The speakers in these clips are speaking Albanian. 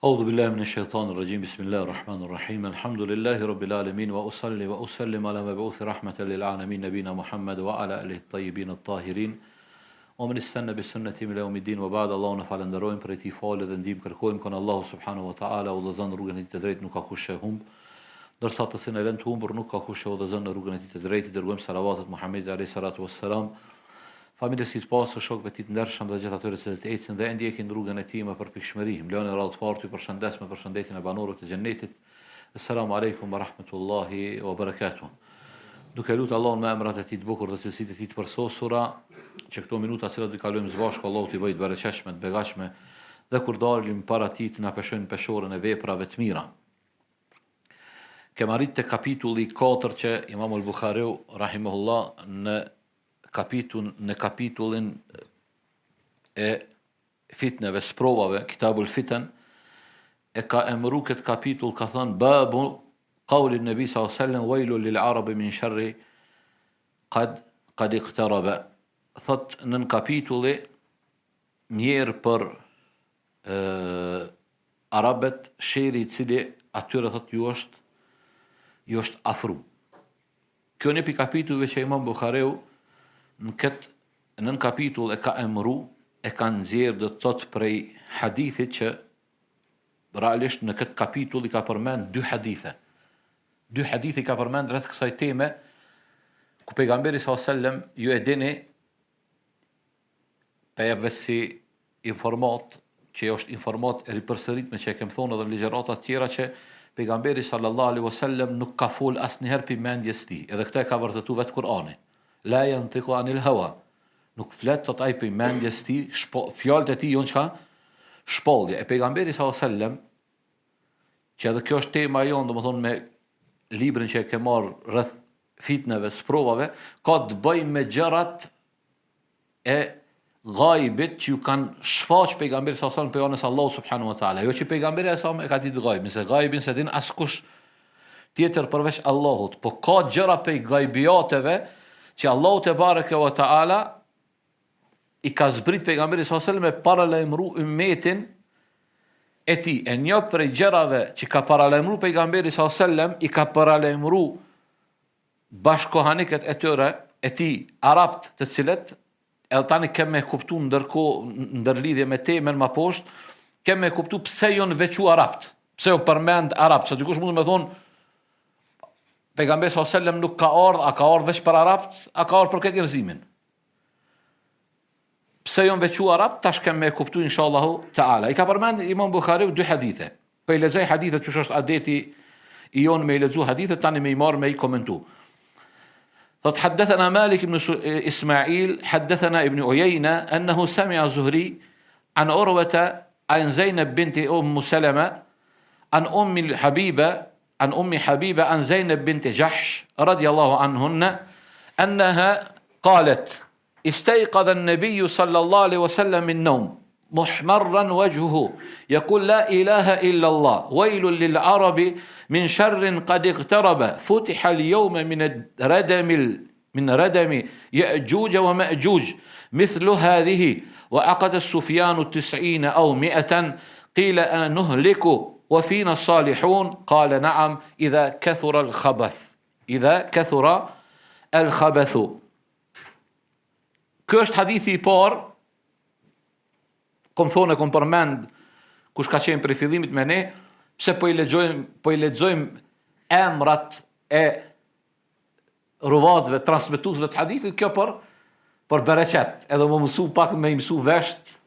أعوذ بالله من الشيطان الرجيم بسم الله الرحمن الرحيم الحمد لله رب العالمين وأصلي وأسلم على مبعوث رحمة للعالمين نبينا محمد وعلى آله الطيبين الطاهرين ومن استنى بالسنة إلى يوم الدين وبعد الله falenderojmë për këtij falë dhe ndihmë kërkojmë kon Allahu subhanahu wa taala udhëzon rrugën e tij të drejtë nuk ka kush e humb ndërsa të cilën e lën të humbur nuk ka kush e udhëzon në rrugën e tij të drejtë dërgojmë salavatet Muhamedit alayhi salatu wassalam familjes së pasur shokëve të ndershëm dhe gjithë atyre që ecën dhe ndjekin rrugën e tij me përpikshmëri. Mbledhën radhë fort ju përshëndes me përshëndetjen e banorëve të xhennetit. Assalamu alaykum wa rahmatullahi wa barakatuh. Duke lutur Allahun me emrat e tij të bukur dhe cilësitë e tij të përsosura, që këto minuta që do të kalojmë së bashku Allahu t'i bëjë të bereqeshme, të begatshme dhe kur dalim para tij të na peshojnë peshorën e veprave të mira. Kemë arrit te kapitulli 4 që Imam al-Bukhariu rahimahullah në kapitullin e fitneve, sprovave, kitabul fitan, e ka emëru këtë kapitull, ka thënë, babu qauli nabi sallallahu alaihi wasallam, wailul lil arabi min sharri qad iqtaraba. Thot në kapitulli mjerë për arabet, sheri i cili atyre thot ju është afru. Kjo një pi kapitullve që Imam Bukhariu në kapitull e ka emëru, e ka nxjerrë do të thotë prej hadithit që realisht në këtë kapitull i ka përmend dy hadithe. Dy hadithe i ka përmend rreth kësaj teme, ku pejgamberi sallallahu alajhi wasallam ju e dini pa jep vetë si informat, që është informat e ripërsëritme që e kem thonë edhe në ligjërata të tjera që pejgamberi sallallahu alajhi wasallam nuk ka fol asnjëherë pi mendjes tij. Edhe këtë e ka vërtetuar vetë Kur'ani. La yantiqu anil hawa. Nuk flet tot ai për mendjes tij, fjalët e tij janë çka? Shpallje. E pejgamberi sallallahu alajhi wasallam, që edhe kjo është tema jonë, domethënë me librin që e ke marr rreth fitneve, sprovave, ka të bëjë me gjërat e ghaibit që ju kanë shfaq pejgamberi sallallahu alajhi wasallam për janës Allahu subhanahu wa taala. Jo që pejgamberi sallallahu alajhi wasallam e ka ditë ghaibin, se ghaibin se din askush tjetër përveç Allahut, po ka gjëra pe ghaibijateve që Allahu te bareke wa taala i ka zbrit pejgamberit sallallahu alajhi wasallam me paralajmëru ummetin e tij. E një prej gjërave që ka paralajmëru pejgamberi sallallahu alajhi wasallam, i ka paralajmëru bashkohanikët e tyre, e tij arabt, të cilët edhe tani kemë kuptuar ndërkohë ndërlidhje me temën më poshtë, kemë kuptuar pse janë veçu arabt, pse u përmend arabt, se dikush mund të më thonë pejgamberi sallallahu alajhi wasallam nuk ka ardhur, a ka ardhur veç për arabt, a ka ardhur për këtë njerëzimin. Pse janë veçu arabt, tash kemë kuptuar inshallah taala. I ka përmend Imam Bukhariu dy hadithe. Po I lexoj hadithet që është adeti i jon me I lexu hadithet, tani me I marr me I komentu. Thot حدثنا مالك بن إسماعيل حدثنا ابن عيينة أنه سمع زهري عن عروة عن زينب بنت أم سلمة عن أم حبيبة عن زينب بنت جحش رضي الله عنهن أنها قالت استيقظ النبي صلى الله عليه وسلم من النوم محمرا وجهه يقول لا إله إلا الله ويل للعرب من شر قد اقترب فتح اليوم من ردم يأجوج ومأجوج مثل هذه وعقد السفيان 90 أو 100 قيل نهلك وفينا الصالحون قال نعم إذا كثر الخبث. Kjo është hadithi I parë, kom përmend kush ka qenë për fillimit me ne, pse po I lexojmë emrat e ruvatëve, transmetuesve të hadithit, kjo për bereqet, edhe më mësu pak me I mësu vesht,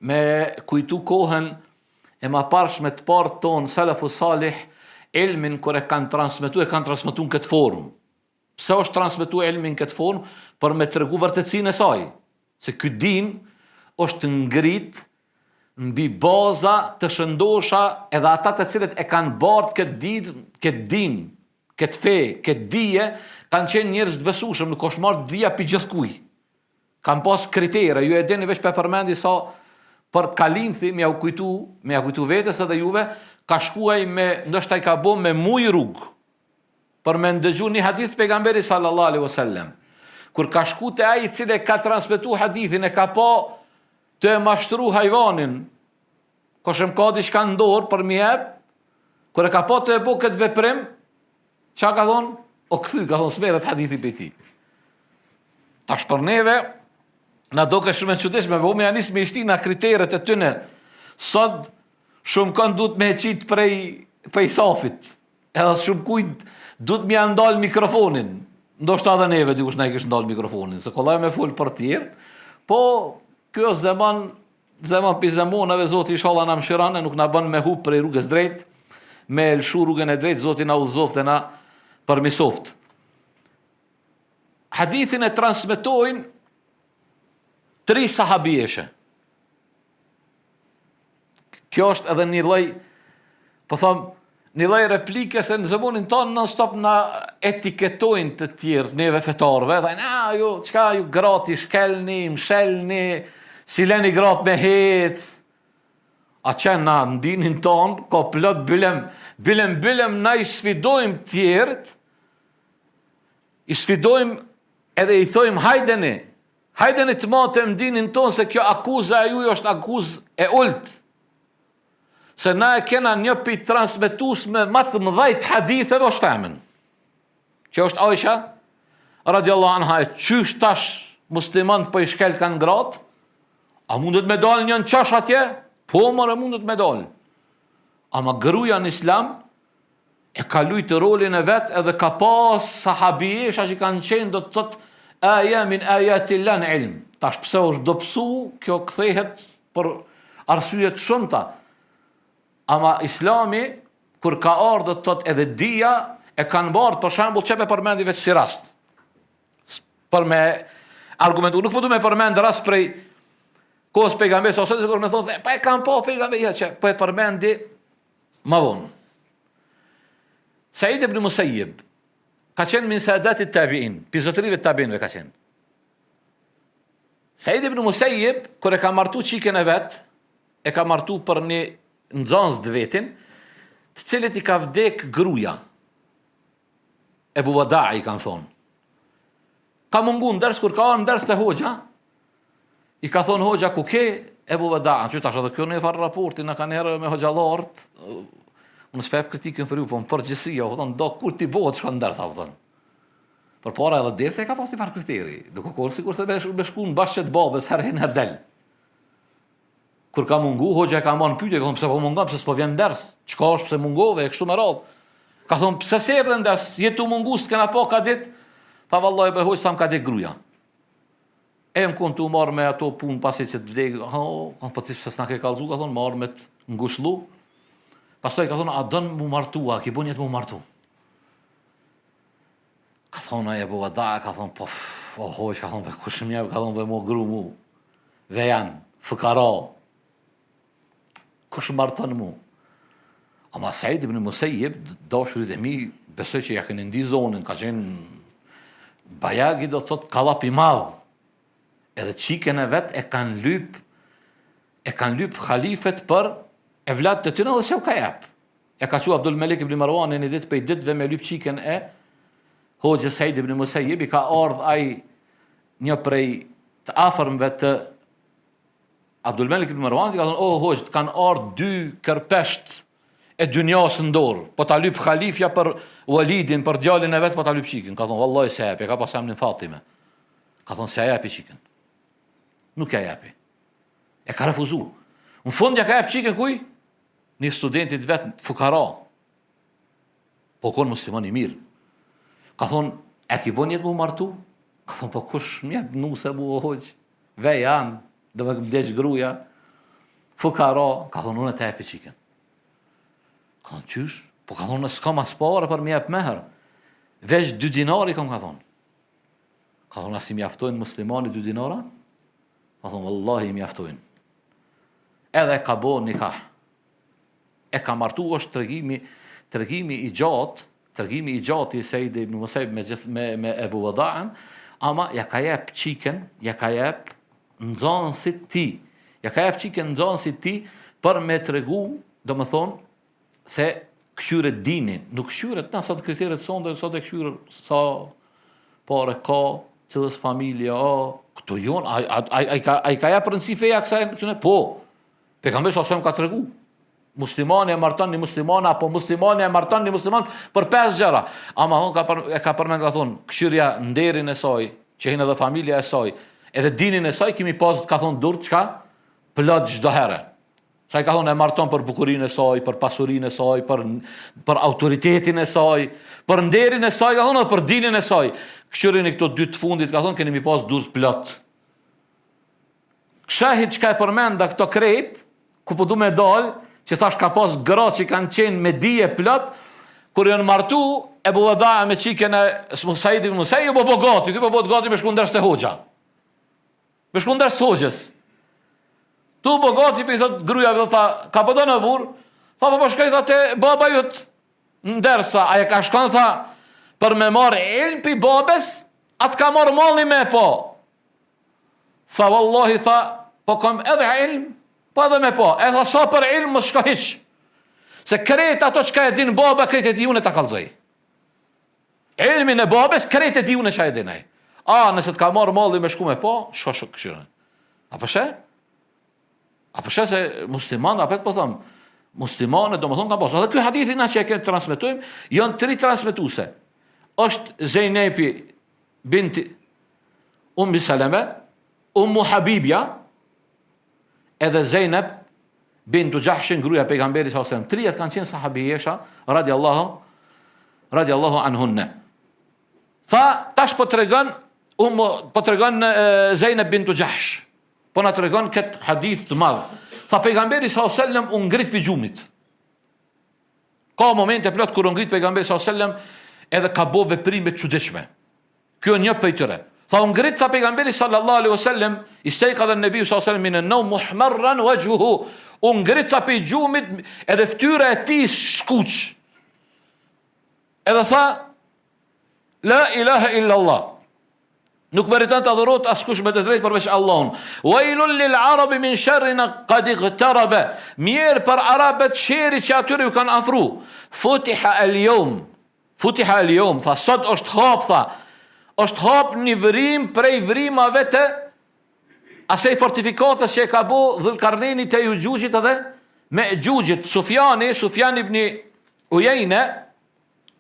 me kujtu kohën e ma parshme të parë tonë, salafu salih, ilmin kër e kanë transmetu në këtë formë. Pse është transmetu ilmin këtë formë? Për me tregu vërtetësinë e saj. Se ky din është ngrit mbi baza të shëndosha edhe ata të cilët e kanë bardh këtë din, këtë fe, këtë dije, kanë qenë njerëz të besueshëm, nuk është marrë dija pi gjithkujt. Kanë pas kritere, ju e dini veç për përmendi sa për kalinthi me ja kujtu vetes edhe juve, ka shkuaj me, ndoshta I ka bo me muj rrugë, për me ndëgju një hadith pejgamberi sallallahu alaihi wasallam. Kur ka shku te ai I cili ka transmetuar hadithin, e ka pa të mashtru hajvanin, Koshëm ka diçka në dorë për mi jep, kur e ka po të e bo këtë veprim, qa ka thonë? O këthy, ka thonë smeret hadithi për ti. Tash për neve, na do ka shumë e qëteshme, me me janis me ishti nga kriteret e tyne, sot shumë kanë duhet me qitë prej safit, edhe shumë kujt duhet me andal mikrofonin, ndoshta edhe neve dikush na i kish ndal mikrofonin, se kollaj me fol për tjerë, po kjo zeman për zemonave, Zoti inshallah na mëshiron, nuk na bën me hub prej rrugës drejt, me lshu rrugën e drejt, Zoti na udhëzoft dhe na përmisoft. Hadithin e transmetojnë 3 sahabieshe. Kjo është edhe një lloj, po them, një lloj replike se në zemanin tonë non stop na etiketojnë të tjerë neve fetarëve, thajnë, ju çka ju grati shkelni, mshelni, si leni gratë me hec. A që na ndinin tonë, ka plot bylem na i sfidojmë tjerët, i sfidojmë edhe i thojmë hajdeni të matëm ndinin tonë, se kjo akuza e ju është akuzë e ultë. Se na e kena një pi transmetuesme më të mëdhejt haditheve është femen. Që është Aisha, radiallahu anha, e qysh tash muslimant po i shkel kanë gratë, a mundet me dalë një në qash atje? Po, mërë mundet me dalë. Ama gruaja në islam e ka lujtë rolin e vetë, edhe ka pas sahabiyesha që kanë qenë, do të thotë, aja min ajatillah në ilm. Tash pse është dopsu, kjo kthehet për arsyet shumëta. Ama islami, kur ka ardhur, do të thotë edhe dia, e kanë bardh për shembull çepe përmendi vetë si rast. Për me argumentu, nuk po du me përmend rast prej kohës pejgamberit ose kur më thonë, pa e kanë po pejgamberi, që po e përmendi më vonë. Said ibn Musayyib ka qenë min saadatit tabi'in, pizotërive të tabi'inve ka qenë. Said ibn Musayyib, kur e ka martu qikën e vet, e ka martu për një nxënës të vetin, të cilët i ka vdek gruaja. Ebu Wada'i kanë thonë. Ka mungu në ders, kur ka arë në ders të hoxha, i ka thonë hoxha, ku ke Ebu Wada'i? Që tash edhe kjo në e farë raporti, në ka njerë me hoxhalart, unë s'pep kritikën për ju, po më përgjësia, po thonë, do kur ti bohet shka në ders, po thonë. Për para edhe derse e ka pas një farë kriteri, duke kërë si kurse me shku në bashkët babës, herhen herdel. Kur ka mungu, hoxha e ka marrë në pyetje, ka thonë, pse po mungon, pse s'po vjen në ders? Çka është, pse mungove, e kështu me radhë. Ka thonë, pse s'erdhe në ders? Jetu mungu, s'kena pa ka dit? Ta vallahi për hoxha, ka dit gruaja. E më konë të marrë me ato punë pasi që të vdek, po ti pse s'na ke kallzu, ka thonë, marrë me të ngushëllu. Pastaj ka thonë, a dën mu martua, ki bon jetë mu martu. Ka thonë, e bova da, ka thonë, po, hoxha, ka thonë, kush më jep, ka thonë, mo gru mu. Vejan, fëkara. Kush marton mu? Ama Said ibn Musayyib, dashurit e mi, besoj që ja kënë ndi zonën, ka qenë bajagi, do të thotë kallap i madh. Edhe qikën e vet e kanë lyp khalifet për evlat të tyre dhe se u ka jap. E ka thënë Abdul Malik ibn Marwan në ditë për ditëve me lyp qikën e hoxhës Said ibn Musayyib, i ka ardhur ai një prej të afërmve të Abdul Malik ibn Marwan, i ka thënë, o hoxh, kanë ardhur 2 kërpesht e dynjas në dorë, po ta lyp khalifja për Walidin, për djalin e vet, po ta lyp qikën. Ka thonë, vallahi se japi, ka pas emrin Fatime. Ka thonë, se japi qikën. Nuk ja japi. E ka refuzu. Në fund ja ka jap qikën kuj? Një studentit vet fukara. Po konë musliman i mirë. Ka thonë, e ki bon jetë mu martu? Ka thonë, po kush mjep nuse mu o hoqë? Vej janë, dhe me këmdeq gruja. Fukara, ka thonë, unë e te japi qikën. Ka thonë, qysh? Po ka thonë, s'kam as pare për mjep meher. Veç 2 dinari kam ka thonë. Ka thonë, asi mjaftojnë muslimani 2 dinara? Ka thonë, vallahi mjaftojnë. Edhe ka bo nikah. E ka martu është tregimi i gjatë i Said ibn Musayyib me Ebu Wada'an, ama ja ka jep qikën, ja ka jep nxënësit ti. Ja ka jep qikën nxënësit ti për me tregu, do më thonë, se këshyret dinin. Nuk këshyret, na sot kriteret sonde, sot e këshyret sa pare ka, cilës familje, këto jonë, a i ka jep rëndësi feja kësaj, po. Pejgamberi sa ka tregu. Muslimani e marton një muslimane, apo muslimani e marton një musliman për 5 gjëra. Ama ka përmend, ka thonë, këshirja nderin e saj, që hinë edhe familja e saj, edhe dinin e saj, kimi pas, ka thonë, dur çka? Plot çdo herë. Sa i ka thonë e marton për bukurinë e saj, për pasurinë e saj, për autoritetin e saj, për nderin e saj, ka thonë, për dinin e saj. Këshirin e këto 2 të fundit, ka thonë, keni mi pas dur plot. Shahid çka e përmenda këto krejt, ku po du me dal, që thash ka pas gra që kanë qenë me dije plot, kur janë martu Ebu Vadaja me çikën e Said ibn Musayyib, po gati, ky po bëhet gati me shku ndërsa te hoxha. Me shku ndërsa hoxhës. Tu po gati pe thot gruaja thota, ka po në burr, tha po shkoj te baba jot. Ndërsa ai ka shkon tha për me marr ilm pi babes, atë ka marr malli me po. Tha wallahi tha, po kam edhe ilm, po edhe me po. E tha sa për ilm mos shko hiç. Se krejt ato çka e din baba, krejt e di unë ta kallzoj. Ilmin e babes krejt e di unë çka e din ai. Nëse të ka marr malli me shku me po, shko këshirën. Apo she? Apo she se musliman, apo po them, muslimanë domethënë ka pas. Edhe ky hadithi na që e kemi transmetojmë, janë 3 transmetuese. Është Zejnebi binti Salama, Habibja, edhe Zeynep bintu Jahshin, gruaja pejgamberit sallallahu alajhi wasallam. 3 kanë qenë sahabijesha radiallahu anhunne. Tha tash po tregon Zeynep bintu Jahsh. Po na tregon kët hadith të madh. Tha pejgamberi sallallahu alajhi wasallam u ngrit pi xhumit. Ka momente plot kur u ngrit pejgamberi sallallahu alajhi wasallam edhe ka bo veprime të çuditshme. Kjo një prej tyre. Tha u ngrit tha pejgamberi sallallahu alaihi wasallam, istayqadha an-nabi sallallahu alaihi wasallam min an-nawm muhmarran wajhuhu. U ngrit tha pe gjumit edhe fytyra e tij skuq. Edhe tha la ilaha illa Allah. Nuk meriton të adhurohet askush me të drejtë përveç Allahun. Wailul lil arabi min sharrin qad iqtaraba. Mirë për arabët sheri që atyre ju kanë afru. Futiha al-yawm. Tha sot është hap, tha. Është hap një vërim prej vërimave të asaj fortifikatës që e ka bo Dhulkarneni të Jugjit edhe me Jugjit. Sufjan ibn Uyayna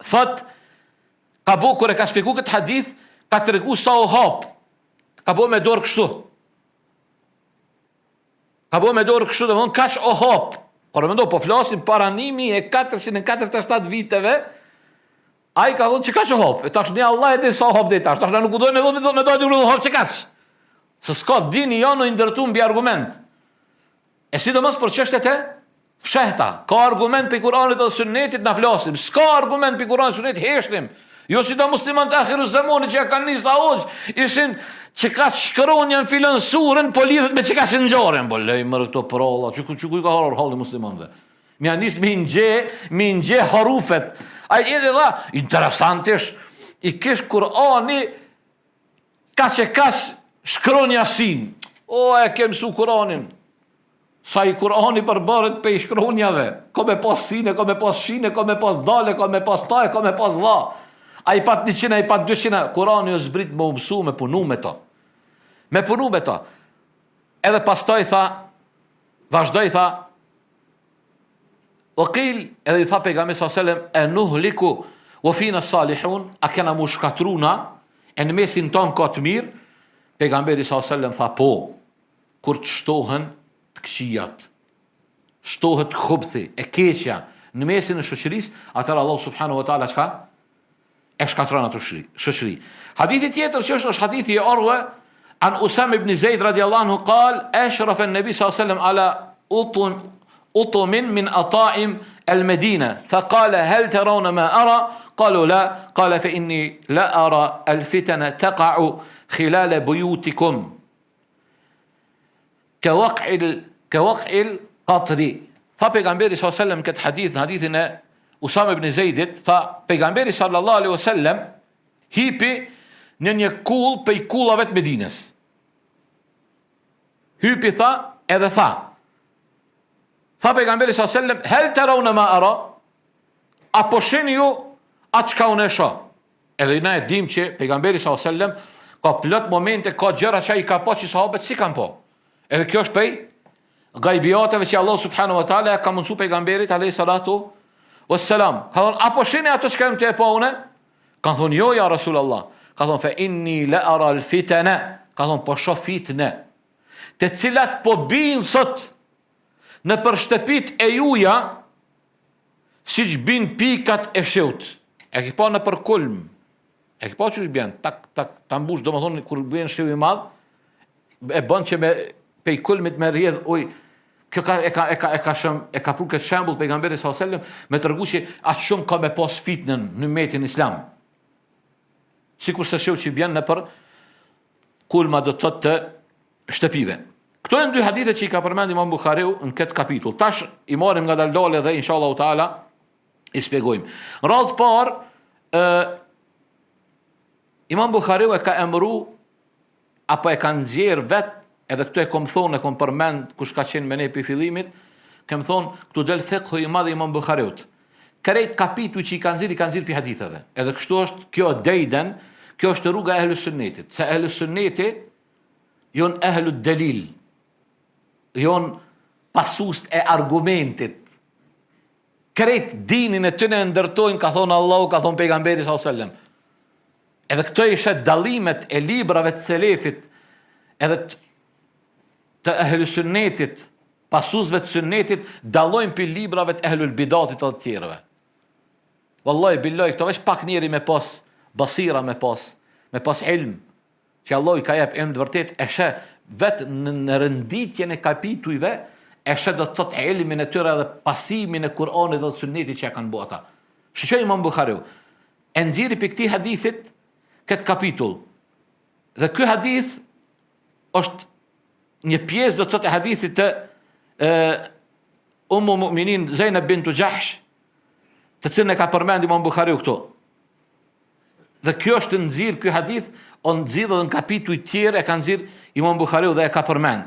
thot ka bo, kur e ka shpjegu këtë hadith, ka të regu sa o hap. Ka bo me dorë kështu. Dhe mëndon kaç o hap. Por mëndo, po flasim para 1447 viteve, a i ka thonë që ka që hop. E tash një Allah e din sa hop dhe tash. Tash nuk u dojnë me dojnë hop që kash. Se s'ka dini janë në indërtu mbi argument. E sidomos për çështjet e fshehta. Ka argument për Kur'anit dhe Sunnetit na flasim. S'ka argument për Kur'anit dhe Sunnetit heshtim. Jo si do musliman të akhiru zamoni që ja kanë nisë la hoqë, ishin që ka shkronja në filën surën, po lidhet me që ka si nxarën. Po lej mërë këto përalla, që ku i ka harur halli muslimanve. Mja nisë mi nxje harufet. A i edhe dha, interesantish, i kish Kur'ani, ka që shkronja sin. O, e ke mësu Kur'anin. Sa i Kur'ani përbaret pe i shkronjave. Ka me pas sine, ka me pas shine, ka me pas dale, ka me pas taje, ka me pas dha. A i pat 100, a i pat 200, Kurani është zbrit me umësu, me punu me to. Edhe pastaj tha, vazhdoj tha, o kil, edhe i tha pejgamberi sallallahu alajhi wasallam, e nuhliku, o fina salihun, a kena mu shkatruna, e në mesin ton ka të mirë, pejgamberi sallallahu alajhi wasallam tha, po, kur të shtohen të këqijat, shtohet khubthi, e keqja, në mesin e shoqërisë, atëherë Allah subhanahu wa taala çka? E shkatron atë shoqëri. Hadithi tjetër që është hadithi i Urwa an Usama ibn Zaid radiyallahu anhu qal ashrafa an-nabi sallallahu alaihi wasallam ala utumin min ata'im al-Madina faqala hal tarawna ma ara qalu la qala fa inni la ara al-fitana taqa'u khilal buyutikum kawaq'il qatri. Fa pejgamberi sallallahu alaihi wasallam këtë hadithin e Usama ibn Zaidit, tha, pejgamberi sallallahu alaihi wasallam hipi në një kull për i kullave të Medines. Hypi tha, edhe tha. Tha pejgamberi sallallahu alaihi wasallam, hel të rauna ma ara, apo sheni ju atë qka unë e shoh. Edhe na e dim që pejgamberi sallallahu alaihi wasallam ka plot momente, ka gjëra që i ka po që sahabët si kanë po. Edhe kjo është pej gajbiateve që Allah subhanahu wa taala ka mundsu pejgamberit alayhi salatu wassalam. Ka thonë, apo shini ato që kam të e pa une? Ka thonë, jo, ja Rasulullah. Ka thonë, fe inni la ara al fitana. Ka thonë, po shoh fitne, të cilat po bin, thot, në përshtëpit e juja, si që bin pikat e shut. E ki pa në përkulm. E ki pa që është bjen, ta mbush, do më thonë, kur bjen shiu i madh, e bën që me pej kulmit me rjedh uj. Kjo e ka pru këtë shembull pejgamberi sallallahu alajhi wasallam me tregu që atë shumë ka me pas fitnën në metin islam. Sikur se shiu që bjen në për kulma do të të shtëpive. Këto janë dy hadithe që i ka përmend Imam Buhariu në këtë kapitull. Tash i marrim nga daldale dhe inshallah taala i shpjegojmë. Radhë parë, Imam Buhariu e ka emëru apo e ka nxjerr vetë. Edhe këtu e kom thonë, e kom përmend kush ka qenë me ne për fillimit, kem thonë, këtu del fiqhu i madh i Imam Buhariut. Krejt kapituj që i kanë nxjerr për haditheve. Edhe kështu është kjo dejden, kjo është rruga e ehlus sunnetit. Se ehlus sunneti jon ehlut delil, jon pasust e argumentit. Krejt dinin e tyne ndërtojnë, ka thonë Allahu, ka thonë pejgamberi sallallahu alajhi wasallam. Edhe këto ishe dallimet e librave të selefit, edhe të ehlus sunnetit, pasuzve të sunnetit, dallojnë për librave të ehlul bidatit të tjerëve. Wallahi billahi, këto veç pak njeri me pas basira, me pas ilm, që Allah i ka jep ilm të vërtet, e shë vetë në rënditjen e kapitujve, e shë do të thotë ilmin e tyre dhe pasimin e Kur'anit dhe të sunnetit që e kanë bërë ata. Shqoj Imam Buhariu, e nxjerri për këtij hadithit këtë kapitull. Dhe ky hadith është një pjesë do të thotë e hadithit të Ummu Mu'minin Zainab bintu Jahsh, të cilën e ka përmendur Imam Buhariu këtu. Dhe kjo është nxirr, ky hadith on nxirr edhe në kapituj tjerë e ka nxirr Imam Buhariu dhe e ka përmend.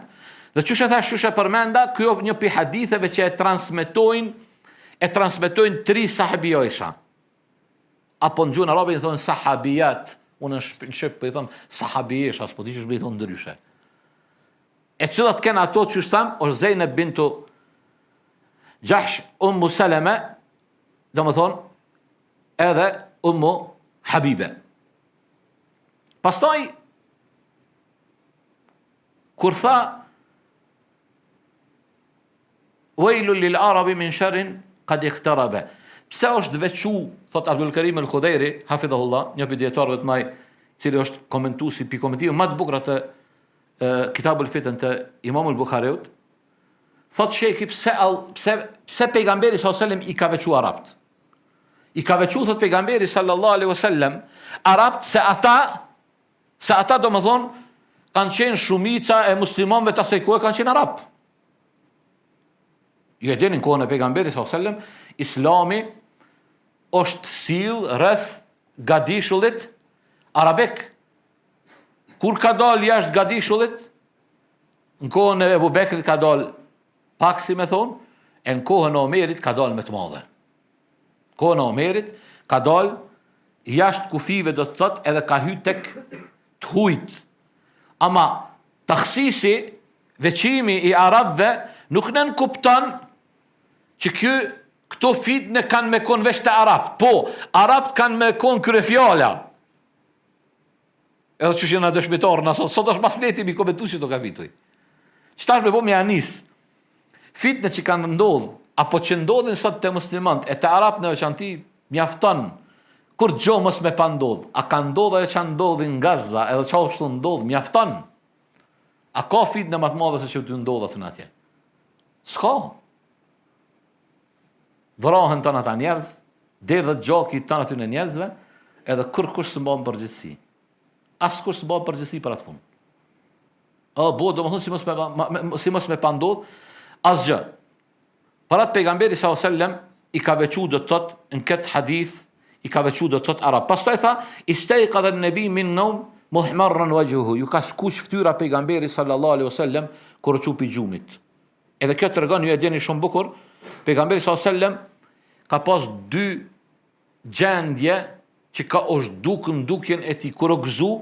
Dhe çush e thash, çush e përmenda, kjo një pi haditheve që e transmetojnë tri sahabijojsha. Apo në gjuhën arabe i thonë sahabiyat, unë në shqip po i thon sahabiyesha, s'po di çush i thon ndryshe. E cilat kanë ato që shtam, është Zainab bintu Jahsh, Ummu Salama, do më thonë, edhe Ummu Habibe. Pastaj, kur tha, Wejlu lil arabi min sharrin qad iqtaraba. Pse është veçu, thot Abdul Karim al-Khudairi, hafidhahullah, një për djetarëve të maj, cili është komentusi pi komentive, ma të bukra të Kitabul Fitan të Imam al-Buhariut, thot sheki pse pejgamberi sallallahu alaihi wasallam i ka veçu arabt. I ka veçu, thot pejgamberi sallallahu alaihi wasallam, arabt se ata do më thonë, kanë qenë shumica e muslimanëve të asaj kohe kanë qenë arab. Ju e dini në kohën e pejgamberit sallallahu alaihi wasallam, Islami është sill rreth gadishullit arabik. Kur ka dal jashtë gadishullit, në kohën e Ebu Bekrit ka dal pak, si me thonë, e në kohën e Omerit ka dal me të madhe. Kohën e Omerit ka dal jashtë kufive, do të thotë, edhe ka hy tek të hujt. Ama taksisi, veçimi i arabëve nuk nën kupton që këto fitne kanë me kon veç të arabët. Po, arabët kanë me kon kryefjala. Edhe që shena dëshmitarë nësot, sot është mas leti mi komentu që të kapituj. Qëta është me po me anis? Fitne që kanë ndodhë, apo që ndodhin sot të muslimant, e të arabë në veçanti, mjafton, kur gjo mës me pa ndodhë, a ka ndodhë e që ndodhin nga Gaza, edhe që është ndodhë, mjafton. A ka fitne më të madhe se që të ndodhë atë në atje? S'ka. Vrahen të në ata njerëz, dherë dhe gjaki të në aty në njerëzve, edhe kërkush së mba më përgjithsi. Askush së bëjë përgjithësi për atë punë. Do më thonë si mos me pandodh, asgjë. Për atë pejgamberi sallallahu alajhi wasallam i ka veçu do të thotë në këtë hadith, i ka veçu do të thotë arab. Pastaj tha, istayqadha an-nabi min nawm muhmarran wajhuhu. Ju ka skuq fytyra pejgamberi sallallahu alajhi wasallam kur u çupi gjumit. Edhe kjo tregon, ju e dini shumë bukur, pejgamberi sallallahu alajhi wasallam ka pas dy gjendje që ka është dukjen e ti, kur o gëzu,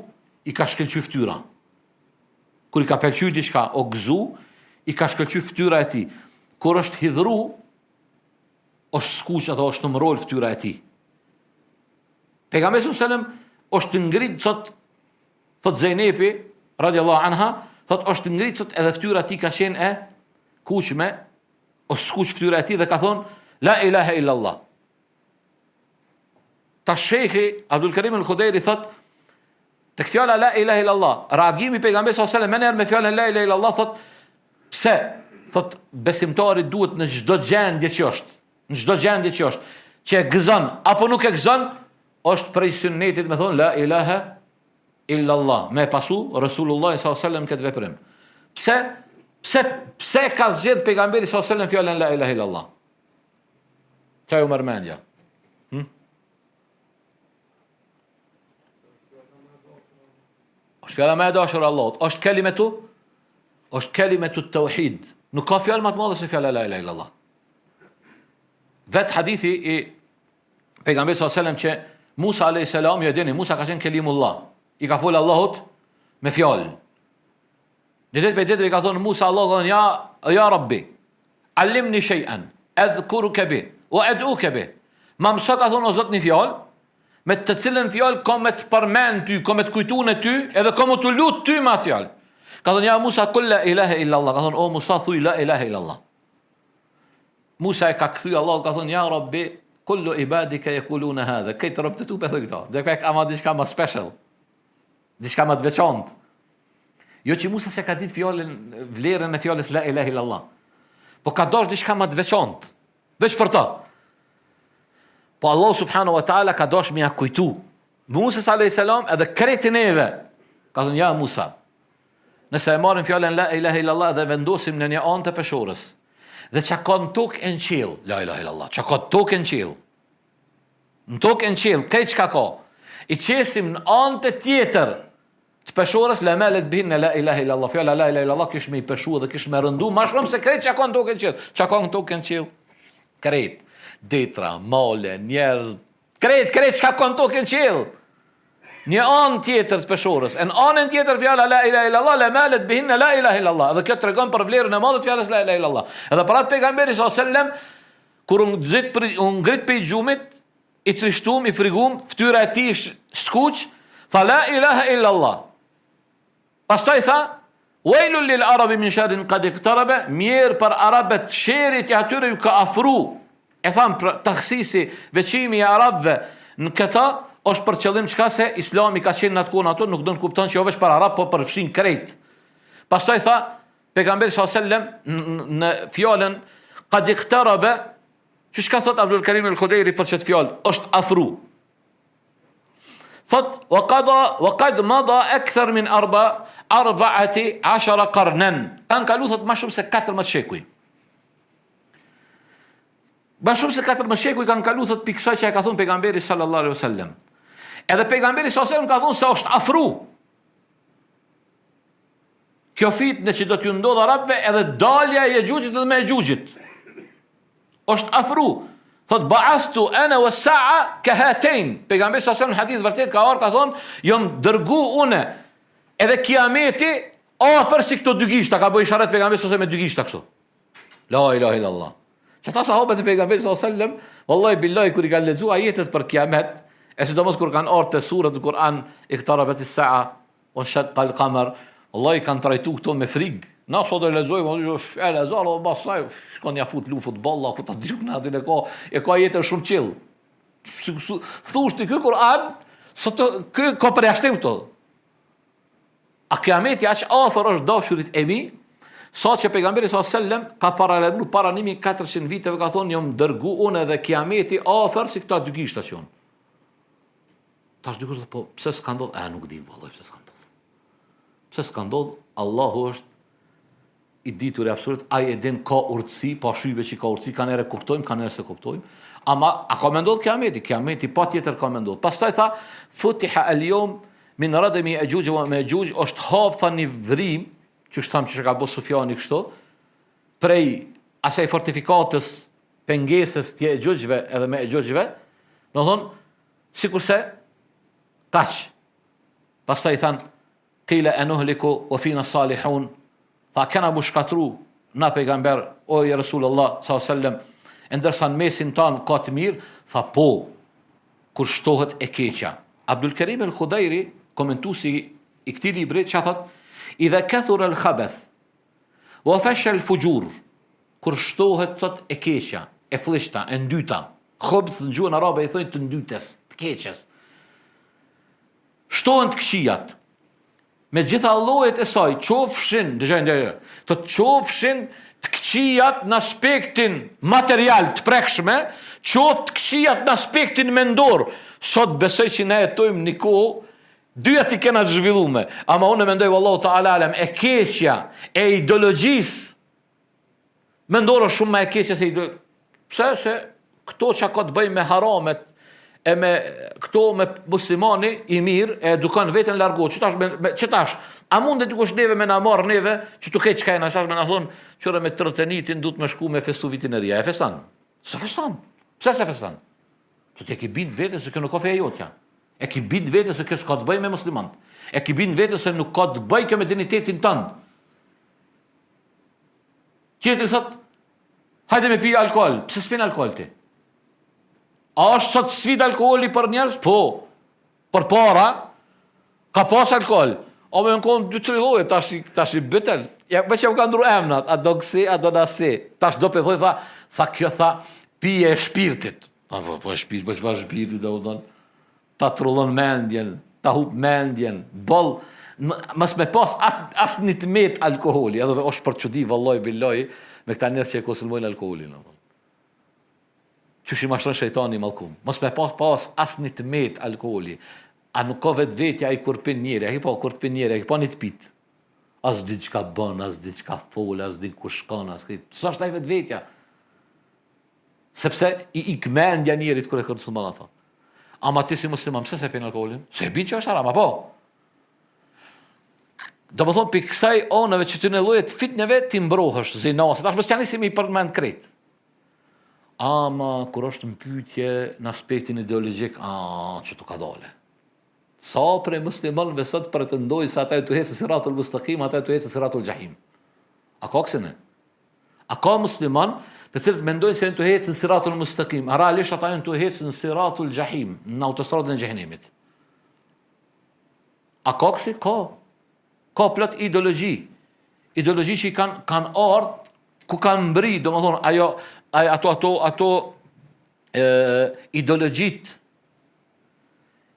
i ka shkelqy fytyra. Kur i ka pëlqy diçka, o gëzu, i ka shkëlqy fytyra e tij. Kur është hidhru, është skuq ato, është mrol fytyra e tij. Pejgamberi sallallahu alajhi wasallam është ngrit thot Zejnepi radiallahu anha, thot është ngrit thot edhe fytyra e tij ka qenë e kuqme, është skuq fytyra e tij dhe ka thonë la ilaha illa Allah. Ta shejhi Abdul Karim al-Khudairi thot tek fjala la ilaha illa Allah, reagimi pejgamberit sallallahu alajhi wasallam me fjalën la ilaha illa Allah thot pse? Thot besimtari duhet në çdo gjendje që është, në çdo gjendje që është, që e gëzon apo nuk e gëzon, është prej sunnetit me thonë la ilaha illa Allah, me pasu Rasulullah sallallahu alajhi wasallam këtë veprim. Pse ka zgjedh pejgamberi sallallahu alajhi wasallam fjalën la ilaha illa Allah? Çaj u mërmendja. është fjala më e dashur Allahut, është kelimetu tauhid. Nuk ka fjalë më të madhe se fjala la ilaha illallah. Vet hadithi i pejgamberit sallallahu alajhi wasallam që Musa alayhis salam, ju e dini, Musa ka qenë kelimullah. I ka folë Allahut me fjalë. Ditë për ditë i ka thonë Musa Allahut, ja Rabbi, allimni shay'an, adhkuruka bi wa ad'uka bi. Ma mëso ka thonë o Zot një fjalë, me të cilën fjalë ka me të përmend ty, ka me të kujtuar në ty, edhe ka me të lut ty me atë fjalë. Ka thonë ja Musa kul la ilaha illa Allah. Ka thonë o Musa thuj la ilaha illa Allah. Musa e ka kthy Allah, ka thonë ja Rabbi, kullu ibadika yaquluna hadha. Këtë rob të tu për këto. Dhe ka ama diçka më special. Diçka më të veçantë. Jo që Musa se ka ditë fjalën, vlerën e fjalës la ilaha illa Allah. Po ka dosh diçka më të veçantë. Veç për ta. Po Allah subhanahu wa ta'ala ka dosh me ja kujtu. Musa alayhis salam edhe kretin neve. Ka thonë ja Musa, nëse e marrim fjalën la ilaha illallah dhe vendosim në një anë të peshorës, dhe çka ka në tokë e në qiell, la ilaha illallah, çka ka në tokë e në qiell. Në tokë e në qiell, këtë çka ka. I qesim në anë të tjetër të peshorës, la malet bihin la ilaha illallah. Fjala la ilaha illallah kish me i peshu dhe kish me rëndu, ma shumë se këtë çka ka në tokë e në qiell. Çka ka në tokë e në qiell? Kret. Detra, male, njerëz, kret çka ka në tokë e në qiell. Një anë tjetër të peshorës, në anën tjetër fjala la ilaha illallah, la malet bihin la ilaha illallah. Dhe kjo tregon për vlerën e madhe të fjalës la ilaha illallah. Edhe para pejgamberi sallallahu alajhi wasallam, kur u ngrit pe xhumit, i trishtum, i frigum, fytyra e tij skuq, tha la ilaha illallah. Pastaj tha wailul lil arabi min sharrin qad iqtaraba, mirë për arabët sherrit i atyre ju ka afru. E tham takhsisi veçimi i arabëve në këtë është për qëllim çka se Islami ka qenë në atë kohë ato, nuk do të kupton që jo vetëm për arab, po për fshin krejt. Pastaj tha pejgamberi sallallahu alajhi wasallam në fjalën qad iqtaraba, çu ka thot Abdul Karim al-Khudairi për çet fjalë, është afru. Thot wa qad mada akthar min 14 qarnan. Kan kalu thot më shumë se 14 shekuj. Më shumë se 14 shekuj kanë kalu thot pikë kësaj që e ka thonë pejgamberi sallallahu alaihi wasallam. Edhe pejgamberi sallallahu alaihi wasallam ka thonë se është afru. Kjo fitnë që do t'ju ndodh arabëve edhe dalja e Yexhujit dhe Mexhujit. Është afru. Thot ba'athtu ana was-sa'a kahatayn. Pejgamberi sallallahu alaihi wasallam hadith vërtet ka ardhur ka thonë jam dërgu unë edhe kiameti afër si këto dy gishta, ka bëj isharet pejgamberi sallallahu alaihi wasallam me dy gishta kështu. La ilaha illallah. Që ta sahabët e pejgamberit sallallahu alaihi wasallam, wallahi billahi kur i kanë lexuar ajetet për kiamet, e sidomos kur kanë ardhur te surat e Kur'an, iqtarabat as-sa'a wa shaqqa al-qamar, wallahi kanë trajtuar këto me frikë. Na sot do lexojmë, fjala zalla pastaj shkon ja fut lu futboll, ku ta diuk na aty e ka jetën shumë qill. Thush ti ky Kur'an, sot ky ka përjashtim këto. A kiameti aq afër është dashurit e mi? Sa që pejgamberi sallallahu alajhi wasallam ka paralajmëruar para 1400 viteve, ka thonë jam dërgu unë edhe kiameti afër si këta dy gishta që unë. Tash dikush po pse s'ka ndodhur? Nuk di vallahi pse s'ka ndodhur. Pse s'ka ndodhur? Allahu është i ditur e absolut, ai e din ka urtësi, pa shybe që ka urtësi, kanë erë kuptojmë, kanë erë se kuptojmë. Ama a ka mendon kiameti? Kiameti patjetër ka mendon. Pastaj tha futiha al-yawm min radmi Yexhuj wa Mexhuj, është hap thani vrim që shtam që ka bo Sufjani kështu, prej asaj fortifikatës pengesës të Yexhujve edhe me Mexhujve, do thonë, sikurse kaq. Pastaj than qila anuhliku wa fina salihun, tha kena mu shkatru na pejgamber, o i Rasulullah s.a.s. Ndërsa në mesin tanë ka të mirë, tha po, kur shtohet e keqja. Abdul Karim al-Khudairi, komentuesi i këtij libri, që thot, idha kathura al-khabath wa fasha al-fujur, kur shtohet thot e keqja, e flishta, e ndyta. Khabth në gjuhën arabe i thonë të ndytës, të keqes. Shtohen të këqijat. Me gjitha llojet e saj, qofshin, të qofshin të këqijat në aspektin material të prekshme, qoftë të këqijat në aspektin mendor. Sot besoj që ne jetojmë një kohë, dyja ti kena të zhvillume, ama unë mendoj vallahu ta'ala alem, e keqja e ideologjisë mendore shumë më e keqja se ideologjisë. Pse? Se këto që ka të bëjmë me haramet, e me këto me muslimani i mirë, e edukon veten largo. Qëtash, a mund të dikush neve me na marr neve, që tu keq ka na shash me na thon, çore me tërtenitin duhet me shku me festu vitineria. E festan? Se festan. Pse se festan? Se ti ke bind vetë se kjo nuk ka feja jotja. E ke bind vetë se kjo s'ka të bëjë me musliman. E ke bind vetë se nuk ka të bëjë kjo me dinitetin tënd. Tjetri thot, hajde me pi alkool. Pse s'pin alkool ti? A është sot sfid alkoholi për njerëz? Po. Për para, ka pas alkohol. O me në konë 2-3 lloje, tash i bëtel. Ja, me që më ka ndru emnat, a do kësi, a do nasi. Tash do për thoi, tha kjo pije e shpirtit. Po e shpirtit, po çfarë shpirtit do të thonë? Ta trullon mendjen, ta hup mendjen, boll, mos me pas as një tmet alkoholi, edhe është për çudi vallahi billahi me këta njerëz që e konsumojnë alkoolin. Qysh i mashtron shejtani mallkum. Mos me pas as një tmet alkooli. A nuk ka vetvetja ai kur pin njëri, ai po kur të pin njëri, ai po një të pit. As di çka bën, as di çka fol, as di ku shkon, as këtë. Sa është ai vetvetja? Sepse i mendja njerit kur e konsumon ato. Ama ti si musliman, pse se pin alkoolin? Se bin që është haram, apo? Do më thonë, për kësaj onëve që ty në llojet fitneve, ti mbrohësh zinase. Tash mos janë si mi përmend krejt. Ama kur është në pyetje në aspektin ideologjik, që tu ka dole. Sa prej muslimanëve sot pretendojnë se ata të hecë siratul mustaqim, ata të hecë siratul jahim. A ka kësine? A ka musliman të cilët mendojnë se janë të hecë siratul mustaqim, a realisht ata janë të hecë në siratul jahim, në autostradën e xhenemit. A ka kësi? Ka. Ka plot ideologji. Ideologji që i kanë ardhur, ku kanë mbri, domethënë ato ideologjit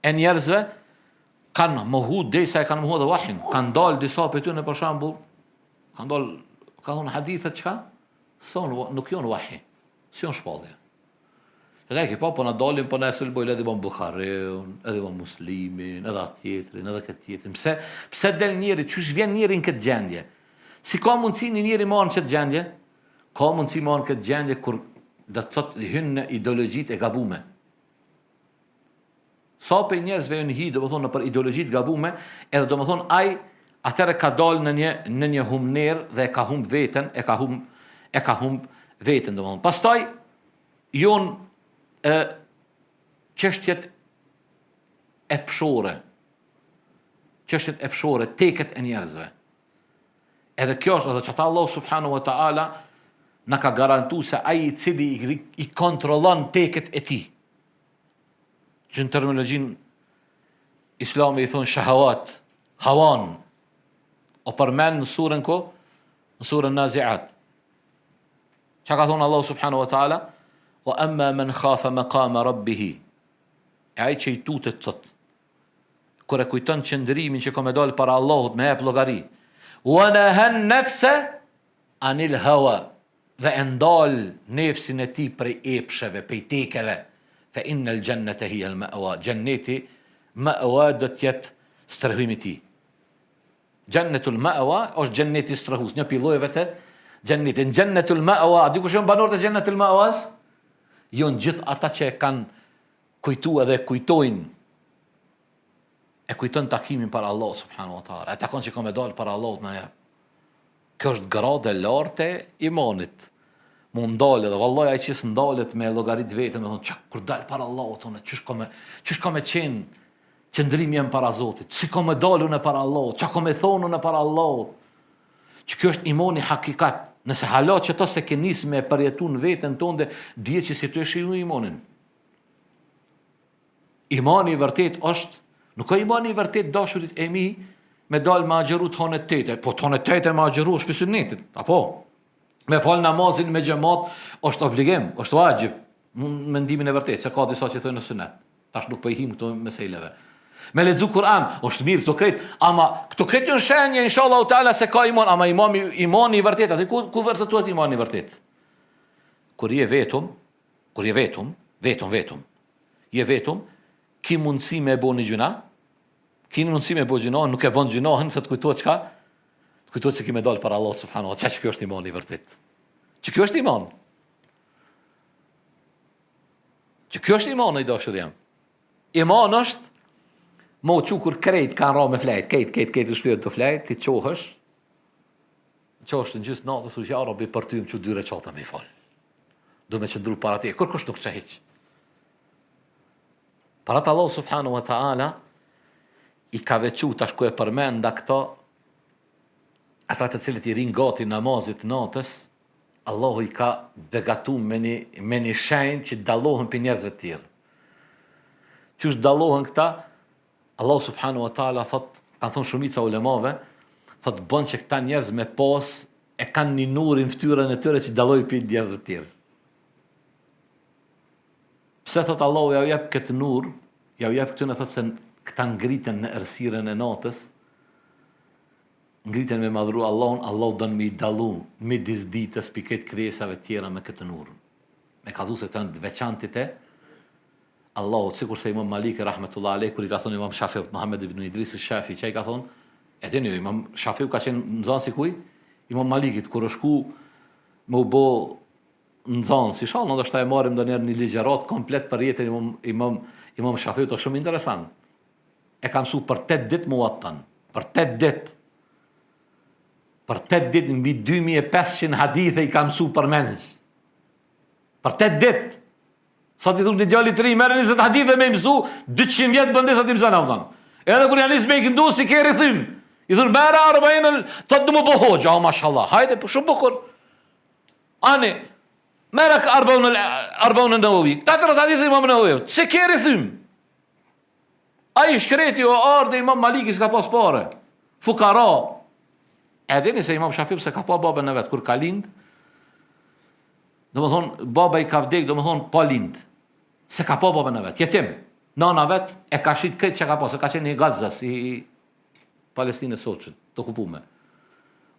e njerëzve kanë mohu derisa e kanë mohu dhe wahin. Kanë dalë disa për tyre për shembull, kanë dalë, ka thonë hadithet çka? Nuk janë wahi. Si janë shpallje. Edhe që po na dalin po na sulbojnë edhe Imam Buhariun, edhe Imam Muslimin, edhe atë tjetrin, edhe këtë tjetrin. Pse del njëri, çush vjen njëri në këtë gjendje? Si ka mundësi një njëri marrë në këtë gjendje? Ka mundësi marrë në këtë gjendje kur do të thotë hyn në ideologjit e gabume. Sa për njerëzve janë hi, do të thonë për ideologjit gabume, edhe do të thonë ai atëre ka dalë në një humner dhe e ka humb veten, e ka humb veten, do të thonë. Pastaj jon çështjet e pshore. Çështjet e pshore, teket e njerëzve. Edhe kjo është edhe që Allah subhanahu wa ta'ala na ka garantu se ai i cili i kontrollon teket e tij. Që në terminologjin islami i thonë shahawat, hawan, o përmen në surën ko? Në surën Naziat. Që ka thonë Allah subhanahu wa ta'ala? Wa amma man khafa maqama rabbih. E ai që i tutet thot, kur e kujton qëndrimin që ka me dalë para Allahut me jep llogari. Wa nahan nafsa anil hawa. Dhe e ndal nefsin e tij prej epsheve, prej tekeve. Fa innal jannata hiya al ma'wa. Jannati ma'wa do të jetë strehimi i tij. Jannatul ma'wa është janneti strehus, një pillojeve të jannetit. Jannatul ma'wa, di kush janë banorët e jannatul ma'was? Jon gjithë ata që e kanë kujtuar dhe kujtojnë. E kujton takimin para Allah subhanahu wa taala. Ata kanë që kanë dal para Allahut na jap. Kjo është gradë e lartë e imanit. Mund dalë dhe vallahi ai që s'ndalet me llogarit vetëm, do thonë kur dal para Allahut, unë çish ka me qenë qëndrimi jam para Zotit. Si ka me dalë unë para Allahut, çka ka me thonë unë para Allahut. Që kjo është imani hakikat. Nëse halat që ta se ke nis me përjetu në vetën tonë, dje që si të e shiju imanin. Imani i vërtet është, nuk ka imani i vërtet dashurit e mi, me dalë me agjeru të hanet tete. Po të hanet tete me agjeru është për sunnetit. Apo? Me falë namazin me xhamat është obligim, është vajgjib. Mendimin e vërtet, se ka disa që thënë në sunnet. Tash nuk pëjhim këto meseleve. Me lexu Kur'an, është mirë këto krejt, ama këto krejt janë shenje inshallah taala se ka iman, ama imani i vërtet, atë ku vërtetohet imani i vërtet? Kur je vetëm, je vetëm, ki mundësi me bo një gjuna, nuk e bën gjunahën se të kujtohet çka? Të kujtohet se ki me dalë para Allah subhanahu wa taala, që kjo është imani i vërtet. Që kjo është iman. Që kjo është iman i dashur jam. Iman është mo që kur krejt kanë ra me flejt, kejt të shpirët të flejt, ti qohësh në gjysë natës u që arabi për ty më që 2 rekata me i falë. Do me qëndru para ti, kur kush nuk që heq. Parat Allah subhanahu wa ta'ala i ka vequ tash ku e përmenda këta, ata të cilët i rinë gati namazit natës, Allahu i ka begatu me një shenjë që dalohen për njerëzve të tjerë. Qysh dalohen këta? Allah subhanahu wa ta'ala thot, kanë thonë shumica ulemave, thot bën që këta njerëz me pas e kanë një nurin fytyrën e tyre që dalloj për njerëzve të tjerë. Pse thot Allahu ja u jep këtë nur, ja u jep këtu në thot se këta ngriten në errësirën e natës, ngriten me madhru Allahun, Allahu don me i dallu midis ditës për këtë krijesave tjera me këtë nur. Me ka thënë se këta janë të veçantit e Allahu, sikur se Imam Maliki rahmetullah alejh, kur i ka thonë Imam Shafiu Muhammed ibn Idris al-Shafi, çai ka thonë, e dini Imam Shafiu ka qenë nxënës i kuj? Imam Malikit, kur është ku me u bë nxënës, inshallah ndoshta e marrim ndonjëherë një ligjërat komplet për jetën Imam Shafiu, është shumë interesant. E ka mësuar për 8 ditë muattan, për 8 ditë. Për 8 ditë mbi 2500 hadithe i ka mësuar për menç. Për 8 ditë. Sa ti thua djali i ri merr 20 hadithe me mësu 200 vjet bëndesa ti mëson atë. Edhe kur janë nis me këndu si ke rithim. I thon bara 40 tot më bëj hoxha, mashallah. Hajde po shumë bukur. Ani merr 40 Nawawi. 4 hadithe Imam Nawawi. Si ke rithim? Ai shkreti o ardhe Imam Maliki s'ka pas parë. Fukara. Edhe nëse Imam Shafiu se ka pa babën e vet kur ka lind. Domethën baba i ka vdek, domethën pa lind. Se ka pa babën e vet, jetim. Nana vet e ka shit këtë që ka pa, se ka qenë i Gazas, i Palestinës sot, të okupume.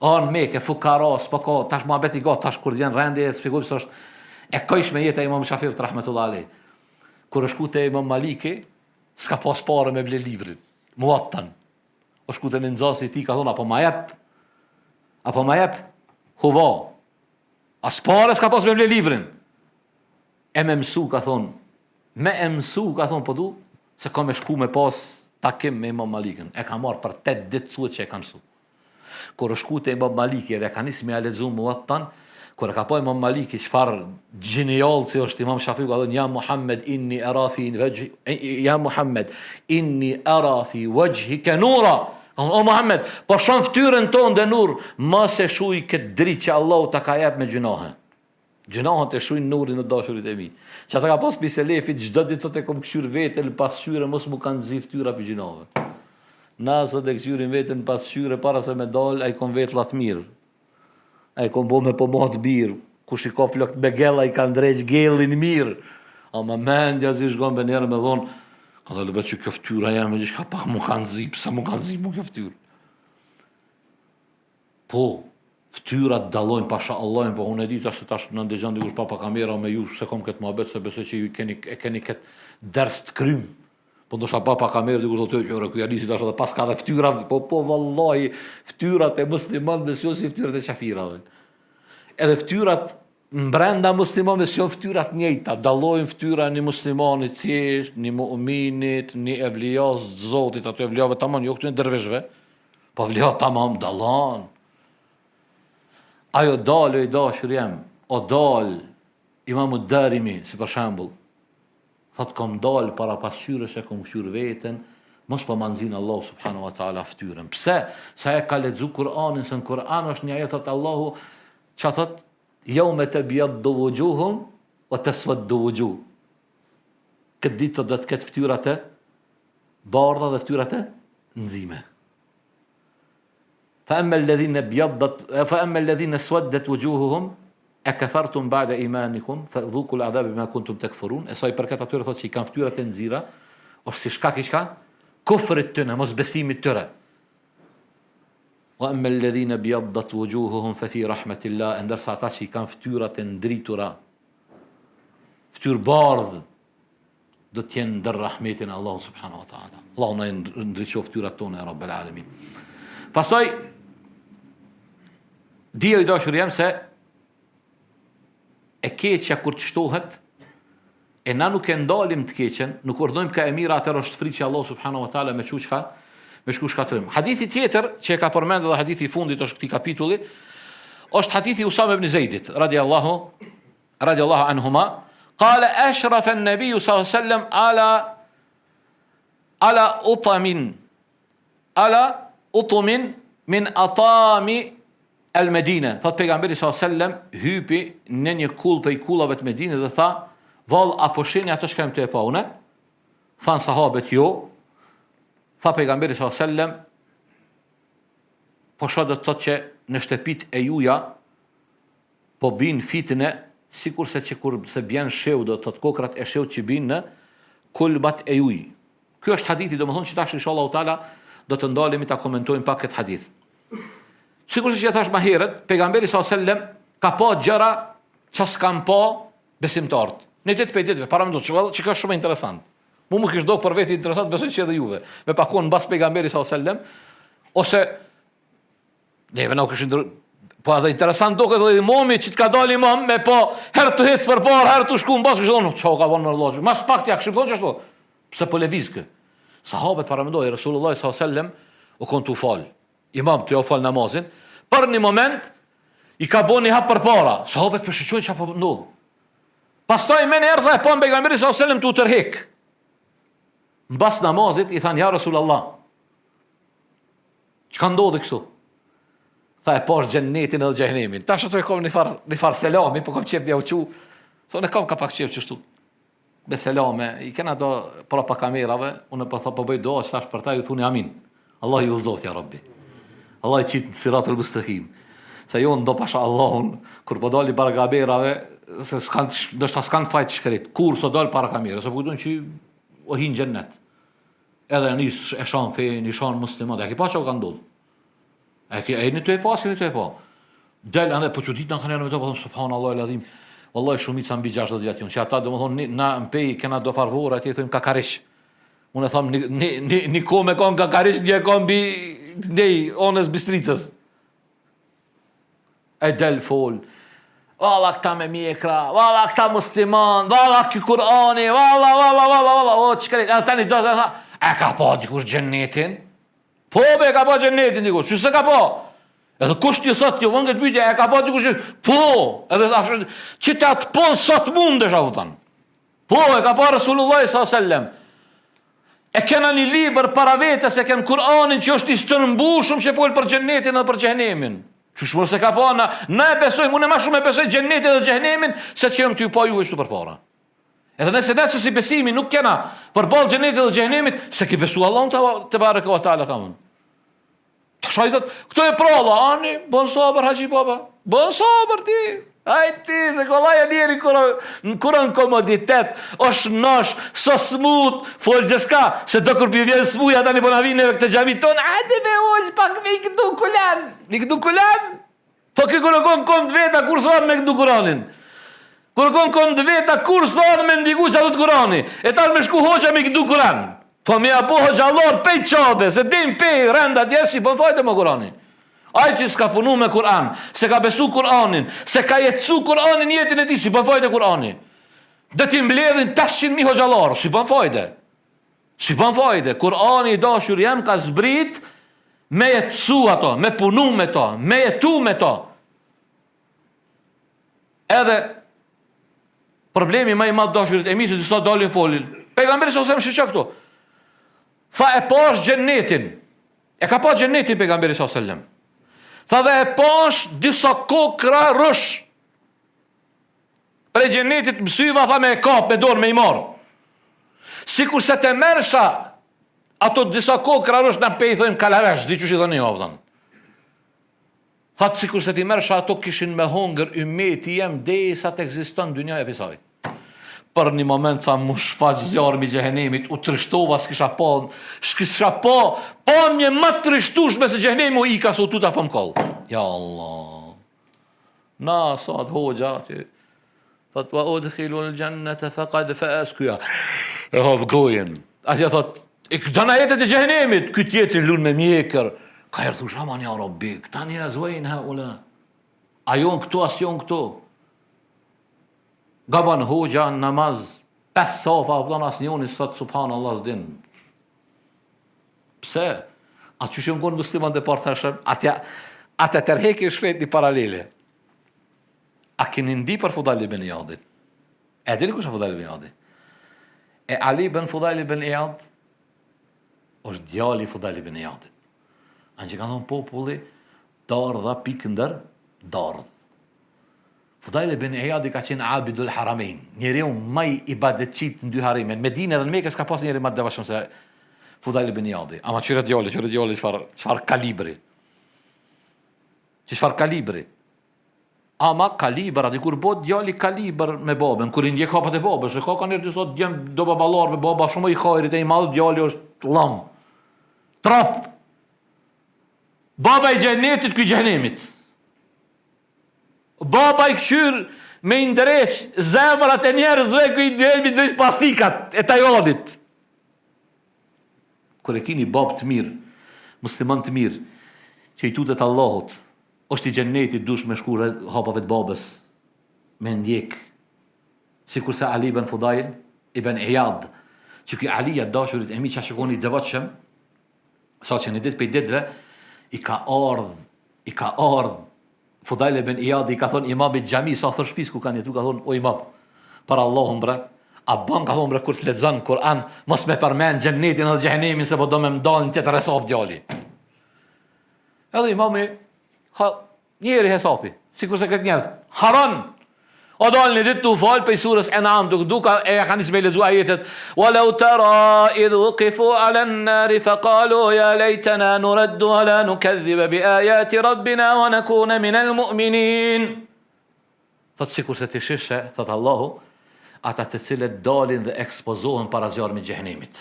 Në Mekë, fukara, s'pa ka, tash muhabet i gat, tash kur vjen rendi e të shpjegoj se është e kojshme jeta e Imam Shafiut rahmetullah alejh. Kur është shku te Imam Maliki, s'ka pas parë me ble librin. Muattan. O shku te nxënësi i tij ka thonë apo ma jep huva. As pare s'ka pas me ble librin. E me mësu, ka thonë. Po du, se ka me shku me pas takim me Imam Malikin. E ka marrë për 8 ditë thuet që e ka mësu. Kur është shku te Imam Maliki dhe ka nisë me a lexu muattan, kur e ka pa Imam Maliki çfarë gjenial që është Imam Shafiu, ka thonë ja Muhammed inni ara fi wajhika nura. O Muhammed, po shon fytyrën tonë dhe nur, mos e shuj këtë dritë që Allahu ta ka jep me gjunahe. Gjunahet e shujnë nurin e dashurit e mi. Që ata ka pas pi selefit, çdo ditë të kom këshyr veten pas shyre, mos mu kanë zi fytyra pi gjunave. Na sot e këshyrin veten pas shyre para se me dal, ai kon vetlla të mirë. Ai kon bo me pomat birë, kush i ka flokt me gella i ka ndreq gellin mirë. Ama mendja zi shgon benherë me thonë, ka dhe lëbet që kjo ftyra jam e gjithka pak mu kanë zi, pësa mu kanë zi mu kjo ftyrë. Po, ftyrat dalojnë pasha Allahin, po unë e di tash se tash në ndëgjon dikush papa kamera me ju se kom këtë muhabet, se besoj që ju keni këtë ders të krym. Po ndoshta papa kamera dikush do të thotë që ja nisi tash edhe pas ka dhe ftyra, po vallahi ftyrat e muslimanëve besoj si ftyrat e kafirave. Edhe ftyrat brenda muslimanëve janë ftyrat njëjta, dallojnë ftyra një muslimanit thjesht, një mu'minit, një evlias Zotit, ato evliave tamam, jo këtu në dervishve, po evlia tamam dallon. Ajo dalë i dashur jam, o dalë Imamu Darimi, si për shembull, thot kom dalë para pasqyrës e kom këshyr veten, Mos po manzin Allah subhanahu wa taala ftyrën. Pse? Sa e ka lexu Kur'anin, se në Kur'an është një ajet të Allahu që thot yawma tabyaddu wujuhum wa taswaddu wujuh. Këtë ditë do të ketë ftyrat e bardha dhe ftyrat e nxime. فأما الذين اسودت وجوههم أكفرتم بعد إيمانكم فذوقوا العذاب بما كنتم تكفرون. Sa i përket atyre thotë që i kanë ftyrat e nxira, ose si shkak i çka? Kufrit tyre, mos besimit tyre. وأما الذين ابيضت وجوههم ففي رحمة الله. Ndërsa ata që i kanë ftyrat e ndritura, ftyrë bardhë, do të jenë ndër rahmetin e Allahut subhanahu wa taala. Allahu na ndriçoj ftyrat tona ya rabbal alamin. Pastaj Dio i dashur jam se e keqja kur të shtohet, e na nuk e ndalim të keqen, nuk urdhojmë ka e mira, atëherë është frikë që Allah subhanahu wa taala me shku shkatrim. Hadithi tjetër që e ka përmendur dhe hadithi i fundit është këtij kapitulli, është hadithi Usame ibn Zeidit radiallahu anhuma, qala ashrafa an-nabiy sallallahu alaihi wasallam ala utumin min atami al-Medina. Thot pejgamberi sallallahu alaihi wasallam hypi në një kull prej kullave të Medinës dhe tha, vall apo shihni ato që kam të e pa une? Than sahabët jo. Tha pejgamberi sallallahu alaihi wasallam, po shoh do të thotë që në shtëpitë e juja po bin fitne, sikurse që kur se bjen sheu, do të thotë kokrat e sheut që bin në kulbat e juj. Ky është hadithi, domethënë që tash inshallah taala do të ndalemi ta komentojmë pak këtë hadith. Sigurisht që thash më herët, pejgamberi sallallahu alaihi wasallam ka pa gjëra që s'kan pa besimtarët. Në ditë për ditë, para më do që ka shumë interesant. Mu më kishte për vetë interesant, besoj që edhe juve. Me pakon mbas pejgamberit sallallahu alaihi wasallam, ose neve na kishin po edhe interesant duket edhe imami që të ka dalë imam me po herë të hec përpara, herë të shku mbas kishte thonë, çau ka vonë me Allah. Mas pak ti kishte thonë çështo. Pse po lëviz kë? Sahabët para mendoi Resulullah sallallahu alaihi wasallam u kontu fal. Imam të fal namazin, për një moment i ka bënë hap përpara. Sahabët po shqetësohen çfarë po ndodh. Pastaj më në erdha e pa pejgamberin sallallahu alaihi wasallam tu tërhek. Mbas namazit i than ja Resulullah. Çka ndodhi kështu? Tha e pash xhennetin edhe xhehenemin. Tash ato e kam në far selami, po kam çep ja u çu. Thonë kam ka pak çep çështu. Me selame, i kena do prapa kamerave, unë po tha po bëj do, tash për ta ju thuni amin. Allah ju udhëzoft ja Rabbi. Allah i qit në siratul mustaqim. Se jo ndo pasha Allahun, kur po dali para kamerave, se s'kan fajt shkret. Kur so dal para kamerave, se po kujton që o hin xhennet. Edhe nis e shan fe, ni shan musliman. A ki pa çka ka ndodhur? A jeni të e pa, si të e pa? Del ande po çudit na kanë me to, po them subhanallahu eladhim. Wallahi shumica mbi 60 vjet janë. Që ata domethënë na mpej kena do farvor, atje thon kakarish. Unë them ni kom e kon kakarish, një kom mbi ndej onës Bistricës. E del fol. Valla këta me mjekra, valla këta musliman, valla ky Kur'ani, valla, o çka tani do të tha, e ka pa dikush xhennetin? Po be ka pa xhennetin dikush. Çu se ka pa? Edhe kush ti thot ti vënë këtë pyetje, e ka pa dikush? Po, edhe thash që ta të po sot mundesh autan. Po, e ka pa Resulullah sallallahu alaihi wasallam. E kena një libër para vetes, e ken Kur'anin që është i stërmbushëm që fol për xhennetin dhe për xhehenemin. Çu mos e ka pa na e besojmë, unë më shumë e besoj xhennetin dhe xhehenemin se që jam ty pa juve këtu përpara. Edhe nëse nëse si besimi nuk kena përballë xhenetit dhe xhehenemit, se ki besu Allahun te bareke ve taala thamun. Tash ai thot, këto e pralla, ani, bon sabër haxhi baba. Bon sabër ti. Ai ti se kollaj njeri kuron komoditet, është nosh, so smut, fol gjithka, se do kur vjen smuja tani po na vinë këtë xhami ton, hajde me oj pak me këtu kulan. Ni këtu kulan? Po kë kon kom veta kur son me këtu Kur'anin. Kur kon veta kur son me ndiku sa do të Kur'ani. E tal me shku hoxha me këtu Kur'an. Po me apo hoxhallor pe çobe, se dim pe renda atje si po fajte me Kur'anin. Ai që s'ka punu me Kur'an, se ka besu Kur'anin, se ka jetësu Kur'anin jetën e tij, si bën fajde Kur'ani. Dhe ti mbledhin 800.000 hoxhallar, si bën fajde. Si bën fajde. Kur'ani i dashur jam ka zbrit me jetësu ato, me punu me to, me jetu me to. Edhe problemi më i madh dashurit e mi se disa dalin folin. Pejgamberi sa më shqetëso këtu. Tha e pash xhennetin. E ka pa xhennetin pejgamberi sallallahu alajhi wasallam. Tha dhe e pash disa kokra rësh. Prej xhennetit mësyva tha me e kap, me dorë me i marr. Sikur se të mersha ato disa kokra rësh në pejthojmë kalavesh, diqysh i dhënë jo, Thatë sikur se ti mersha ato kishin me hongër ymeti jem derisa të ekziston dynja e pisaj. Për një moment tha mu shfaq zjarmi i xhehenemit, u trishtova s'kisha pa një më trishtueshme se xhehenemi u ika se u tuta pa mkoll. Ja Allah. Na sot hoxha aty. Thot wa udkhilul jannata faqad fa'askuya. E hop gojen. Atje thot, i këtana jetet e xhehenemit, ky tjetër lun me mjekër. Ka erdhur shaman ja Rabbi, këta njerëz vojnë haula. A jon këtu, as jon këtu. Gaban hoxha në namaz, 5 safa, plan as njoni sot subhanallah s'din. Pse? A që shumë konë musliman dhe parë thashëm, atë tërheki shpejt një paralele. A keni ndi për Fudajl ibn Iyadit? E dini kush është Fudajl ibn Iyadi? E Ali ibn Fudajl ibn Iyad është djali i Fudajl ibn Iyadit. Anë që ka thonë populli, dardha pikë ndër dardh. Fudajl ibn Iyadi ka qenë abidul haramein, njeriu më i ibadetçit në dy harimen. Medinë dhe në Mekë s'ka pas njeri më të devotshëm se Fudajl ibn Iyadi. Ama çfarë djali çfarë kalibri. Çfarë kalibri. Ama kalibra dikur bot djali kalibër me babën, kur i ndjek hapat e babës, se ka kanë erdhi sot djem do baballarve, baba shumë i hajrit e i madh, djali është llam. Trap. Baba i xhenetit, ky xhenemit. Baba i këshyr me indreq zemrat e njerëzve, ky i drejt pastikat e tajonit. Kur e kini bab të mirë, musliman të mirë, që i tutet Allahut, është i xhenetit dush me shkure hapave të babës, me ndjek. Sikur se Ali ibn Fudajl ibn Iyad, që ky Ali i dashurit e mi që shikoni i devotshëm, sa që në ditë për ditëve, i ka ardh Fudajl ibn Iyad, i ka thonë imamit xhami sa thër shtëpis ku kanë jetu, ka thonë o imam, për Allahun bre, a ban ka thonë bre kur të lexon Kur'an, mos me përmend xhenetin dhe xhehenemin se po do me mdalin tjetër hesap djali. Edhe imami njeri hesapi, sikur se këtë njerëz haran. O dalë një ditë të falë për surës En'am, duka e ka nisë me lezu ajetet walau tara idh wuqifu ala an-nari faqalu ya laytana nuraddu wa la nukadhiba bi ayati rabbina wa nakuna min al-mu'minin. Thot sikur se të shishe, thot Allahu, ata të cilët dalin dhe ekspozohen para zjarmit xhehenemit.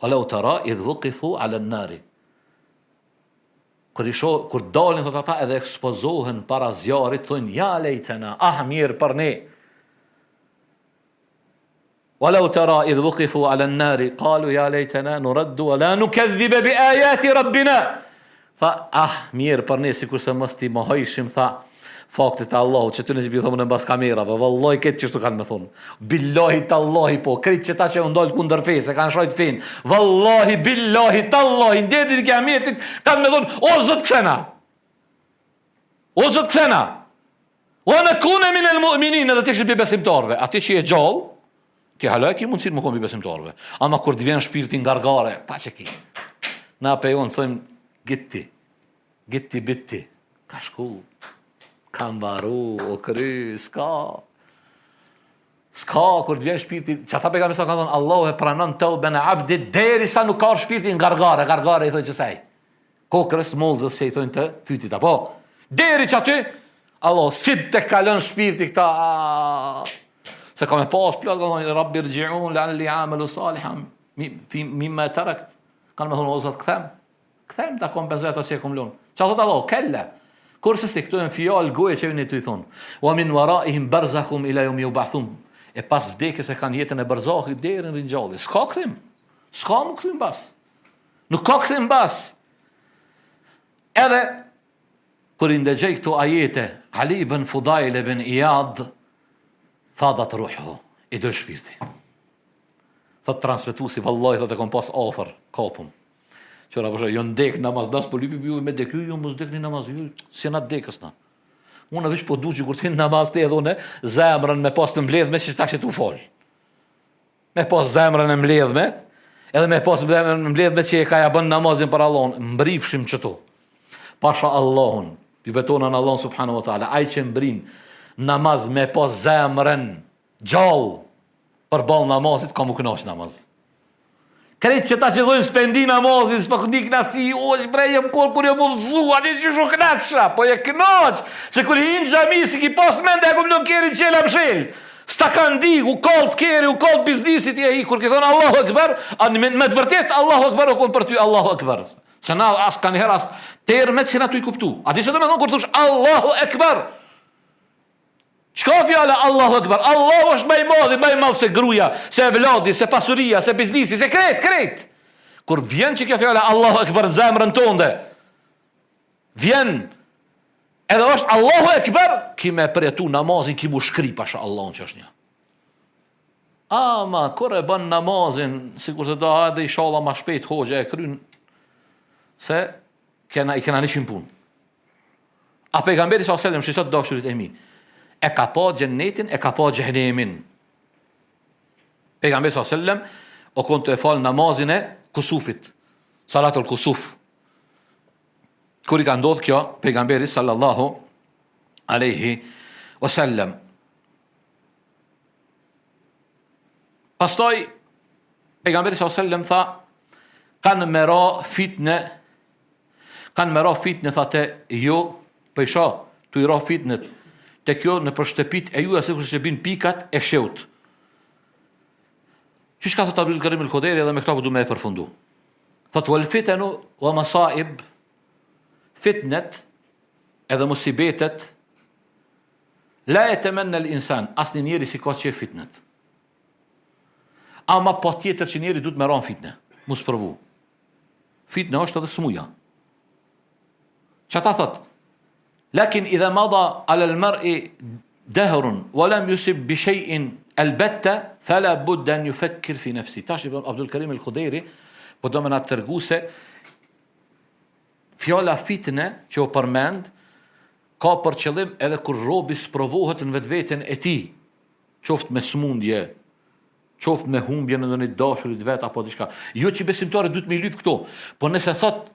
Walau tara idh wuqifu ala an-nari. Kur dalin thot ata edhe ekspozohen para zjarit, thonë ja lejtena, mirë për ne. Walau tara idh wuqifu ala an-nari qalu ya lejtena nuraddu wa la nukadhiba bi ayati rabbina. Tha mirë për ne, sikur se mos ti mohojshim tha faktet e Allahut që ty në zbi thonë në mbas kamerave, vallahi këtë çështu kanë më thonë. Billahi tallahi po, krit që ta që u ndal kundër fesë, kanë shojt fen. Vallahi billahi tallahi ndetit kiametit kanë më thonë o zot kthena. O zot kthena. Wa nakuna min al-mu'minin, edhe ti je besimtarve. Atë që je gjallë, ti halaki mund si të më komi besimtarve. Ama kur të vjen shpirti ngargare, pa çeki. Na pe on thojm gitti bitti. Ka shku. Kam baru, o kry, s'ka kur të vjen shpirti, që ata pejgamberi sa ka thonë Allahu e pranon tauben e abdit derisa nuk ka shpirti ngargare i thonë që sej kokrës mollzës që i thonë të fytit apo deri që aty Allah si të kalon shpirti këta se ka me pas plot ka thonë rabbi rji'un la'alli a'malu salihan mimma tarakt kanë me thonë o zot kthem ta kompenzoj ato që e kum lënë çfarë thot Allah kella. Kurse se këto janë fjalë goje që vjen të i thonë. Wa min waraihim barzakhum ila yawmi yub'athun. E pas vdekjes e kanë jetën e barzahit deri në ringjallje. S'ka kthim. S'ka më kthim bas. Nuk ka kthim bas. Edhe kur i ndëgjej këto ajete, Ali ibn Fudajl ibn Iyad fadat ruhu, i dëll shpirti. Thot transmetuesi vallahi thot e kom pas afër kapum. Qëra përshë, jo ndek namaz, das po lypi ju me dek, ju mos dekni namaz, ju si na dekës na. Unë veç po du që kur t'hin namaz të edhune, zemrën me pas të mbledh me që s'ta që t'u fol. me pas zemrën e mbledhme, edhe me pas zemrën e mbledhme që e ka ja bën namazin për Allahun, mbrifshim qëtu. Pasha Allahun, i betonan Allahun subhanahu wa taala, ai që mbrin namaz me pas zemrën gjallë për ball namazit, ka më kënaq namaz. Kretë që ta që dhojnë spendi namazin, s'pa këndik nasi, është bre, jem kur jem udhëzu, ati që shu knaqësha, po je knaq, se kur hinë gjami, si ki pas mende, e kom në keri qela mshel, s'ta kanë di, u kalt keri, u kalt biznisit, je hi, kur ki thonë Allahu Akbar, me të vërtet, Allahu Akbar, o konë për ty, Allahu Akbar. Se na, as kanë herë, as termet që na tu i kuptu. Ati që të me thonë, kur thush Allahu Akbar, çka fjala Allahu Akbar? Allahu është më i madh se gruaja, se evladi, se pasuria, se biznisi, se krejt. Kur vjen që kjo fjala Allahu Akbar në zemrën tonde, vjen edhe është Allahu Akbar, ki me përjetu namazin, ki mu shkri pasha Allahun që është një. Ama, kur e bën namazin, sikur se do edhe inshallah ma shpejt hoxha e kryn, se i kena 100 punë. A pejgamberi sallallahu alajhi wasallam shisot dashurit e mi, e ka pa gjennetin, e ka pa gjehenemin. Pejgamberi sallallahu alajhi wasallam o kontë e fal namazin e kusufit, salatul kusuf. Kur i ka ndodhur kjo, pejgamberi sallallahu alaihi wasallam. Pastaj pejgamberi sallallahu alaihi wasallam tha, kanë me ra fitne, thate, jo, pëjsha, tu i ra fitnet, te kjo në përshtepit e ju, asë kërë që bin pikat e sheut. Qysh ka thot Abdul Karim al-Khoderi, edhe me këta du me e përfundu. Thot, wal fitenu, wa masaib, fitnet, edhe musibetet, la e temen në l'insan, asë njeri si ka që fitnet. Ama po tjetër që njeri du të me ran fitne, mu së fitne është edhe smuja. Që ta thot, lakin idha mada ala al-mar'i dahrun wa lam yusib bi shay'in albatta fala budda an yufakkir fi nafsi. Tash ibn Abdul Karim al-Khoderi po do më na tregu se fjala fitne që u përmend ka për qëllim edhe kur robi sprovohet në vetveten e tij, qoftë me smundje, qoftë me humbje në ndonjë dashurit vet apo diçka. Jo që besimtari duhet me lyp këto, po nëse thot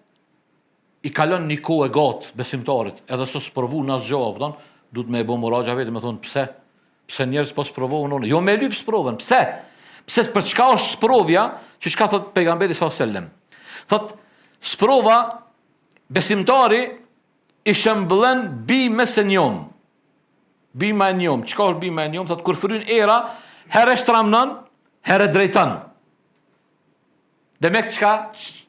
i kalon një kohë e gatë besimtarit, edhe së sprovu në asgjë, apo duhet me e bo muragja vetë, me thonë pse njerëz po sprovohen unë, jo me lyp sprovën, pse për çka është sprovja, që çka thot pejgamberi sallallahu alajhi wasallam. Thot sprova besimtari i shembëllën bime se njom. Bima e njom, çka është bima e njom? Thot kur fryn era, herë shtramnon, herë drejton. Demek çka është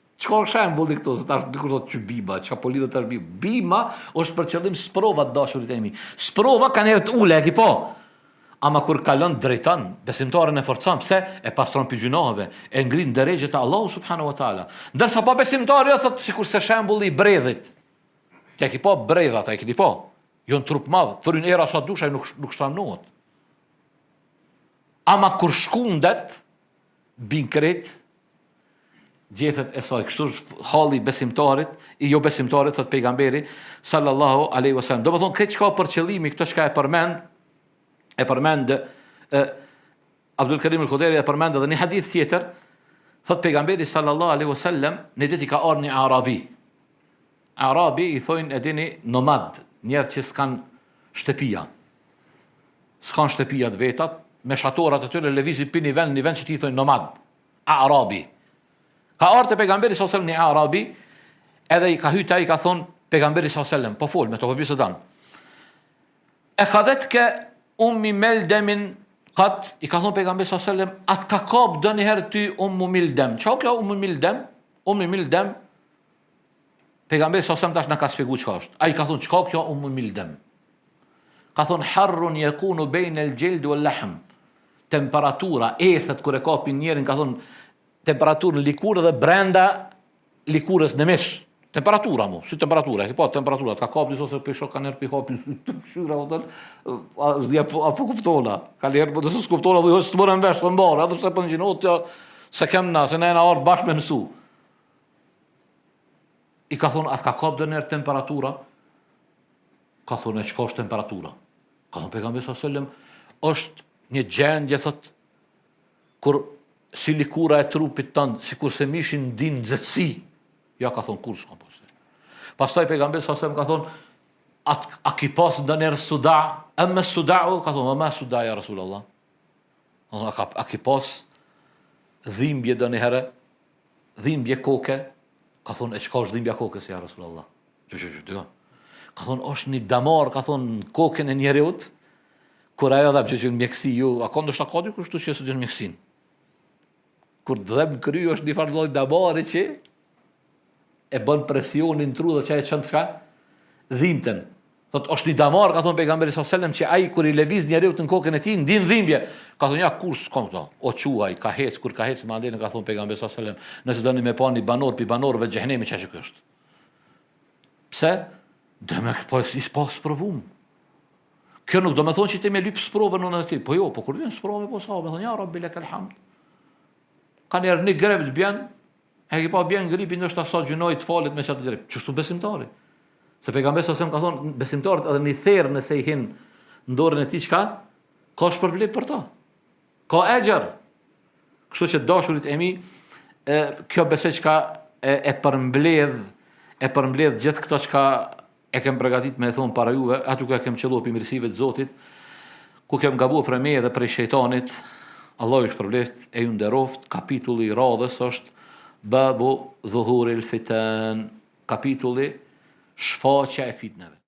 shembull këtu, se tash dikur thotë që bima, çka po lidhet tash bima. Bima është për qëllim sprova të dashurit e mi. Sprova kanë herë të ule, e ki po. Ama kur kalon drejton, besimtarën e forcon, pse? E pastron pi gjunaheve, e ngrin drejtë te Allahu subhanahu wa taala. Ndërsa pa besimtari thotë sikur se shembulli i bredhit. Ti e ki po bredhat, e ki po. Jo në trup madh, fryn era sa dush ai nuk shtramnohet. Ama kur shkundet, bin krejt, gjethet e saj, kështu halli besimtarit, i jo besimtarit, thot pejgamberi sallallahu alaihi wasallam. Do të thonë këtë çka për qëllimi, këtë çka e përmend Abdul Karim al-Khoderi, e përmend edhe një hadith tjetër, thot pejgamberi sallallahu alaihi wasallam, në ditë ka ardhur një arabi. Arabi i thojnë edini nomad, njerëz që s'kan shtëpia. S'kan shtëpia të vetat, me shatorat e tyre lëvizin për një vend që ti thojnë nomad, arabi. Ka ardhur te pejgamberi sallallahu alajhi wasallam një arabi, edhe i ka hyrë ai ka thonë pejgamberi sallallahu alajhi wasallam, po fol me to po bisedon. E kadet ke ummi meldemin qat, i ka thonë pejgamberi sallallahu alajhi wasallam, at ka kap doni herë ty ummu mildem. Çka kjo ummu mildem? Ummi mildem. Pejgamberi sallallahu alajhi wasallam tash na ka shpjeguar çka është. Ai ka thonë çka kjo ummu mildem? Ka thonë harrun yakunu baina al-jild wal-lahm. Temperatura ethet kur e kapin njerin, ka thonë temperaturën likurë dhe brenda likurës në mish. Temperatura mu, si temperatura, po temperatura, ka kap diso se peshok kanë herë pi hapin të këshyra, apo kuptona. Ka herë, po dësë s'kuptona, dhe jo së të mërën vesh, të mbarë, edhe pse për në gjinot, se kem na, se ne na orë bashkë me mësu. I ka thonë, atë ka kap dhe njerë temperatura? Ka thonë, e qka është temperatura? Ka thonë, pejgamberi sallallahu alajhi wasallam, është një gjendje, thot, kur si likura e trupit tënd, sikur se mishin ndin nxehtësi. Ja ka thonë kur s'ka pas. Pastaj pejgamberi sa ka thonë, a ki pas ndonjëherë suda? Amma suda'u, ka thonë, ma suda ja Rasulullah. A ki pas dhimbje ndonjëherë? Dhimbje koke? Ka thonë, e çka është dhimbja kokës ja Rasulullah? Ka thonë, është një damar, ka thonë, në kokën e njeriut, kur ajo dha që në mjeksi ju, a ka ndoshta ka dikush këtu që studion mjeksin. Kur dhem kry është një farë lloj damari që e bën presionin tru dhe që e çon çka? Dhimbten. Thot është një damar, ka thonë pejgamberi sallallahu alajhi wasallam, që ai kur i lëviz njeriu në kokën e tij ndin dhimbje. Ka thonë ja kur s'kam këto. O quaj, ka hec, kur ka hec me andën, ka thonë pejgamberi sallallahu alajhi wasallam, nëse doni me pa një banor pi banorëve të xhenemit çka që është. Pse? Dhe me po si pas provum. Kjo nuk do me thonë që ti me lyp sprovën në ti. Po jo, po kur vjen sprova po sa, me thonë ja Rabbi lek elhamd. Ka njerë një grep të bjen, e ki pa bjen gripi ndoshta sa gjunoj të falet me çat grip. Çështu besimtari. Se pejgamberi sa ka thonë besimtarët edhe një therr nëse i hin në dorën e tij çka, ka shpërblim për ta. Ka agjer. Kështu që dashurit e mi, kjo besoj çka e përmbledh gjithë këto çka e kem përgatit me thonë para juve, aty ku e kem qelluar për mirësive të Zotit, ku kem gabuar për me dhe për shejtanit, Allah ju shpërbleft, e ju nderoft, kapitulli i radhës është babu dhuhuril fitan, kapitulli shfaqja e fitneve.